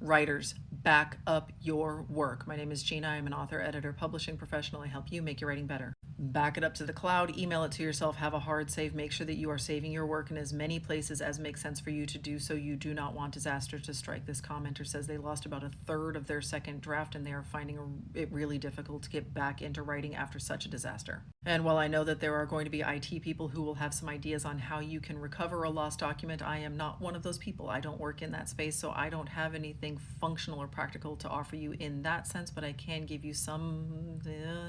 Writers, back up your work. My name is Gina. I'm an author, editor, publishing professional. I help you make your writing better. Back it up to the cloud, email it to yourself, have a hard save. Make sure that you are saving your work in as many places as makes sense for you to do so. You do not want disaster to strike. This commenter says they lost about a third of their second draft and they are finding it really difficult to get back into writing after such a disaster. And while I know that there are going to be IT people who will have some ideas on how you can recover a lost document, I am not one of those people. I don't work in that space, so I don't have anything functional or practical to offer you in that sense, but I can give you some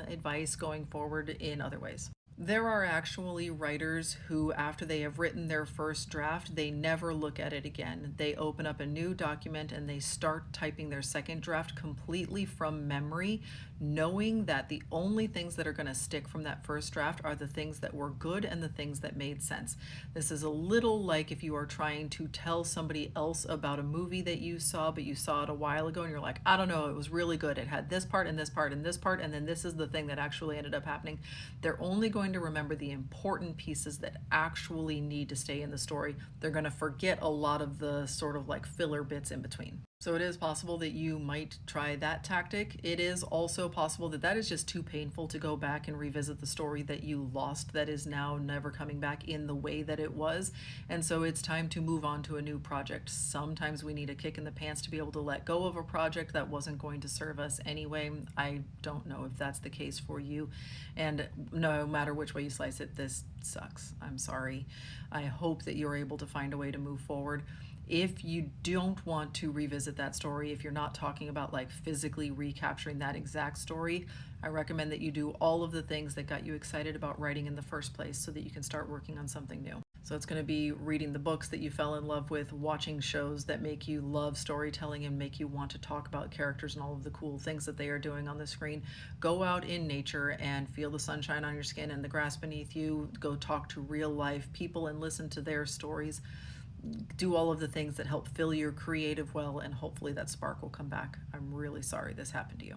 advice going forward in other ways. There are actually writers who, after they have written their first draft, they never look at it again. They open up a new document and they start typing their second draft completely from memory, knowing that the only things that are going to stick from that first draft are the things that were good and the things that made sense. This is a little like if you are trying to tell somebody else about a movie that you saw, but you saw it a while ago and you're like, I don't know, it was really good. It had this part and this part and this part, and then this is the thing that actually ended up happening. They're only going to remember the important pieces that actually need to stay in the story. They're going to forget a lot of the sort of like filler bits in between. So it is possible that you might try that tactic. It is also possible that that is just too painful to go back and revisit the story that you lost that is now never coming back in the way that it was. And so it's time to move on to a new project. Sometimes we need a kick in the pants to be able to let go of a project that wasn't going to serve us anyway. I don't know if that's the case for you. And no matter which way you slice it, this sucks. I'm sorry. I hope that you're able to find a way to move forward. If you don't want to revisit that story, if you're not talking about like physically recapturing that exact story, I recommend that you do all of the things that got you excited about writing in the first place so that you can start working on something new. So it's going to be reading the books that you fell in love with, watching shows that make you love storytelling and make you want to talk about characters and all of the cool things that they are doing on the screen. Go out in nature and feel the sunshine on your skin and the grass beneath you. Go talk to real life people and listen to their stories. Do all of the things that help fill your creative well, and hopefully that spark will come back. I'm really sorry this happened to you.